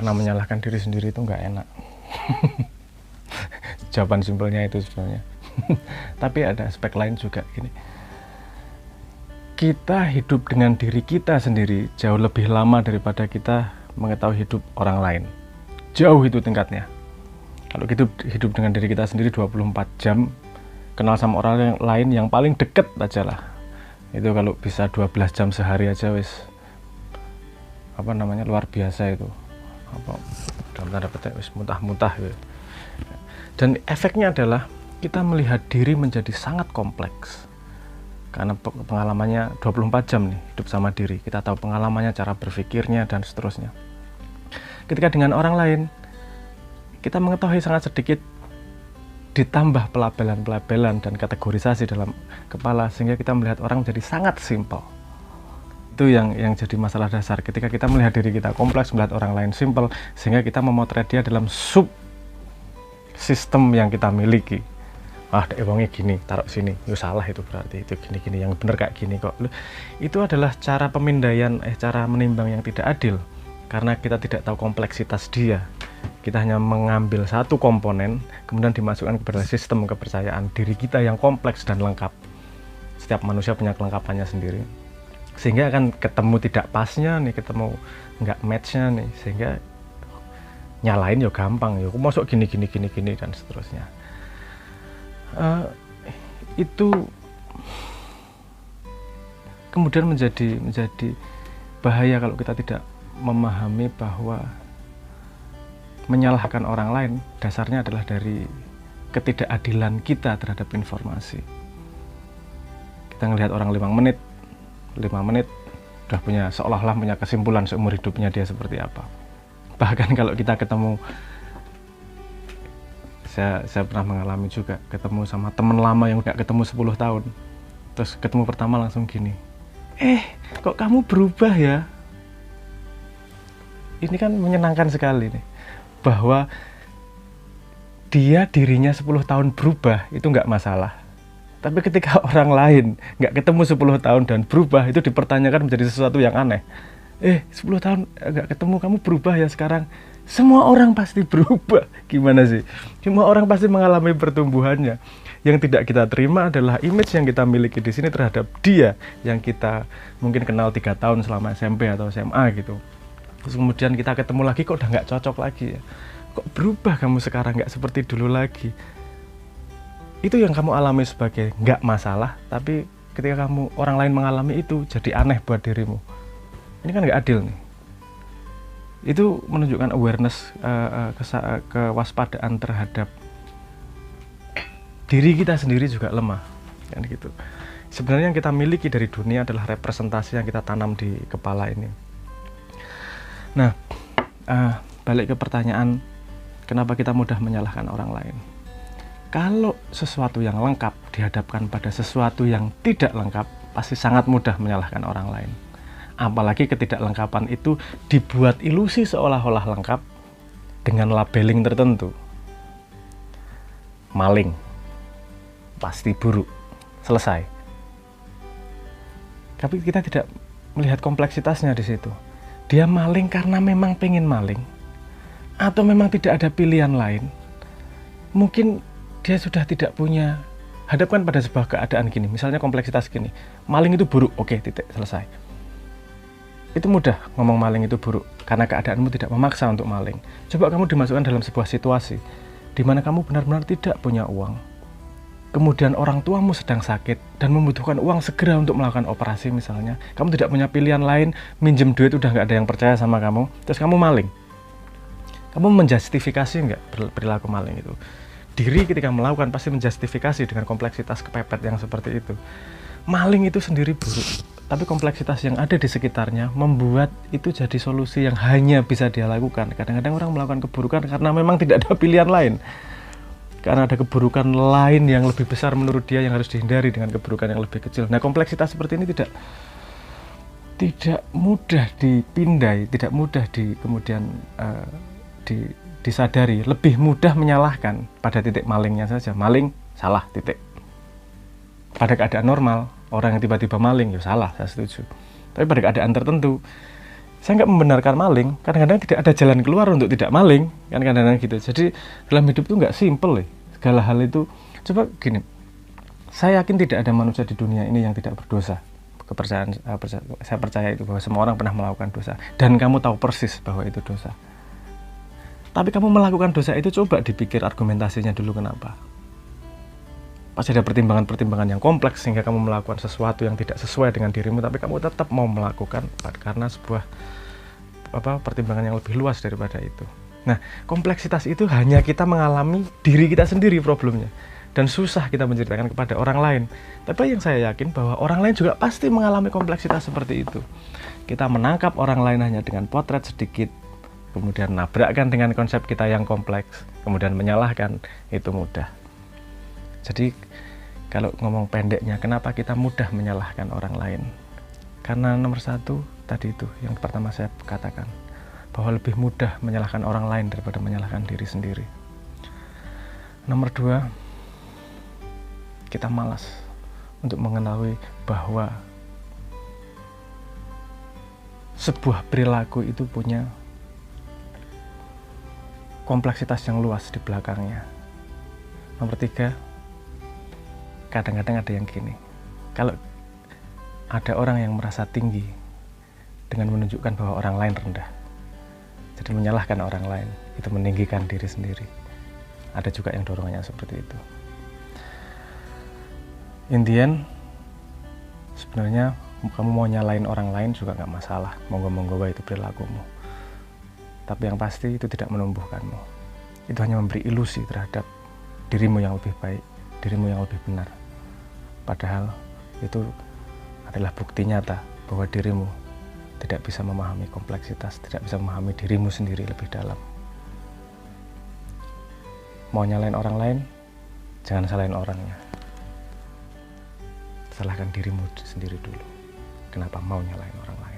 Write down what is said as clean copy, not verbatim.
karena menyalahkan diri sendiri itu nggak enak. Jawaban simpelnya itu sebenarnya. Tapi ada aspek lain juga gini. Kita hidup dengan diri kita sendiri jauh lebih lama daripada kita mengetahui hidup orang lain. Jauh itu tingkatnya. Kalau hidup dengan diri kita sendiri 24 jam, kenal sama orang yang lain yang paling deket aja lah. Itu kalau bisa 12 jam sehari aja wis luar biasa itu. Dalam tanda petik wis muntah-muntah gitu. Dan efeknya adalah kita melihat diri menjadi sangat kompleks. Karena pengalamannya 24 jam nih hidup sama diri. Kita tahu pengalamannya, cara berpikirnya dan seterusnya. Ketika dengan orang lain, kita mengetahui sangat sedikit, ditambah pelabelan-pelabelan dan kategorisasi dalam kepala sehingga kita melihat orang menjadi sangat simpel. Itu yang jadi masalah dasar. Ketika kita melihat diri kita kompleks, melihat orang lain simpel, sehingga kita memotret dia dalam sub sistem yang kita miliki. Wongnya gini, taruh sini, itu salah, itu berarti itu gini-gini, yang bener kayak gini kok. Itu adalah cara pemindaian, cara menimbang yang tidak adil. Karena kita tidak tahu kompleksitas dia. Kita hanya mengambil satu komponen, kemudian dimasukkan kepada sistem kepercayaan diri kita yang kompleks dan lengkap. Setiap manusia punya kelengkapannya sendiri. Sehingga akan ketemu tidak pasnya nih, ketemu nggak matchnya nih, sehingga nyalain ya gampang, ya masuk gini dan seterusnya. Itu kemudian menjadi bahaya kalau kita tidak memahami bahwa menyalahkan orang lain dasarnya adalah dari ketidakadilan kita terhadap informasi. Kita ngelihat orang 5 menit udah seolah-olah punya kesimpulan seumur hidupnya dia seperti apa. Bahkan kalau kita ketemu, saya pernah mengalami juga, ketemu sama teman lama yang gak ketemu 10 tahun, terus ketemu pertama langsung gini, kok kamu berubah ya? Ini kan menyenangkan sekali nih, bahwa dirinya 10 tahun berubah itu nggak masalah. Tapi ketika orang lain nggak ketemu 10 tahun dan berubah, itu dipertanyakan menjadi sesuatu yang aneh. 10 tahun nggak ketemu, kamu berubah ya sekarang. Semua orang pasti berubah. Gimana sih? Semua orang pasti mengalami pertumbuhannya. Yang tidak kita terima adalah image yang kita miliki di sini terhadap dia, yang kita mungkin kenal 3 tahun selama SMP atau SMA gitu. Terus kemudian kita ketemu lagi, kok udah nggak cocok lagi ya? Kok berubah kamu sekarang, nggak seperti dulu lagi? Itu yang kamu alami sebagai nggak masalah, tapi ketika orang lain mengalami itu jadi aneh buat dirimu. Ini kan nggak adil nih. Itu menunjukkan awareness, kewaspadaan terhadap diri kita sendiri juga lemah, kan gitu. Sebenarnya yang kita miliki dari dunia adalah representasi yang kita tanam di kepala ini. Nah, balik ke pertanyaan, kenapa kita mudah menyalahkan orang lain? Kalau sesuatu yang lengkap dihadapkan pada sesuatu yang tidak lengkap, pasti sangat mudah menyalahkan orang lain. Apalagi ketidaklengkapan itu dibuat ilusi seolah-olah lengkap dengan labeling tertentu. Maling, pasti buruk, selesai. Tapi kita tidak melihat kompleksitasnya di situ. Dia maling karena memang pengen maling, atau memang tidak ada pilihan lain. Mungkin dia sudah tidak punya, hadapkan pada sebuah keadaan gini, misalnya kompleksitas gini, maling itu buruk, oke, titik, selesai. Itu mudah ngomong maling itu buruk, karena keadaanmu tidak memaksa untuk maling. Coba kamu dimasukkan dalam sebuah situasi, di mana kamu benar-benar tidak punya uang. Kemudian orang tuamu sedang sakit, dan membutuhkan uang segera untuk melakukan operasi misalnya. Kamu tidak punya pilihan lain, minjem duit udah nggak ada yang percaya sama kamu, terus kamu maling. Kamu menjustifikasi nggak perilaku maling itu? Diri ketika melakukan pasti menjustifikasi dengan kompleksitas kepepet yang seperti itu. Maling itu sendiri buruk, tapi kompleksitas yang ada di sekitarnya membuat itu jadi solusi yang hanya bisa dia lakukan. Kadang-kadang orang melakukan keburukan karena memang tidak ada pilihan lain, karena ada keburukan lain yang lebih besar menurut dia yang harus dihindari dengan keburukan yang lebih kecil. Nah, kompleksitas seperti ini tidak mudah dipindai, tidak mudah kemudian disadari, lebih mudah menyalahkan pada titik malingnya saja. Maling, salah, titik. Pada keadaan normal, orang yang tiba-tiba maling, ya salah, saya setuju. Tapi pada keadaan tertentu, Saya nggak membenarkan maling, kadang-kadang tidak ada jalan keluar untuk tidak maling, kan kadang-kadang gitu. Jadi dalam hidup itu nggak simple ya, segala hal itu. Coba gini, saya yakin tidak ada manusia di dunia ini yang tidak berdosa. Kepercayaan saya percaya itu bahwa semua orang pernah melakukan dosa, dan kamu tahu persis bahwa itu dosa. Tapi kamu melakukan dosa itu, coba dipikir argumentasinya dulu kenapa. Pasti ada pertimbangan-pertimbangan yang kompleks sehingga kamu melakukan sesuatu yang tidak sesuai dengan dirimu, tapi kamu tetap mau melakukan karena sebuah pertimbangan yang lebih luas daripada itu. Nah, kompleksitas itu hanya kita mengalami diri kita sendiri problemnya, dan susah kita menceritakan kepada orang lain. Tapi yang saya yakin bahwa orang lain juga pasti mengalami kompleksitas seperti itu. Kita menangkap orang lain hanya dengan potret sedikit, kemudian nabrakkan dengan konsep kita yang kompleks, kemudian menyalahkan, itu mudah. Jadi kalau ngomong pendeknya, kenapa kita mudah menyalahkan orang lain? Karena nomor satu tadi itu yang pertama saya katakan, bahwa lebih mudah menyalahkan orang lain daripada menyalahkan diri sendiri. Nomor dua, kita malas untuk mengetahui bahwa sebuah perilaku itu punya kompleksitas yang luas di belakangnya. Nomor tiga, kadang-kadang ada yang gini, kalau ada orang yang merasa tinggi dengan menunjukkan bahwa orang lain rendah, jadi menyalahkan orang lain, itu meninggikan diri sendiri. Ada juga yang dorongannya seperti itu. In the end, sebenarnya kamu mau nyalain orang lain juga nggak masalah, monggo-monggo itu perilakumu. Tapi yang pasti itu tidak menumbuhkanmu. Itu hanya memberi ilusi terhadap dirimu yang lebih baik, dirimu yang lebih benar. Padahal itu adalah bukti nyata bahwa dirimu tidak bisa memahami kompleksitas, tidak bisa memahami dirimu sendiri lebih dalam. Mau nyalain orang lain, jangan salahin orangnya. Salahkan dirimu sendiri dulu. Kenapa mau nyalain orang lain?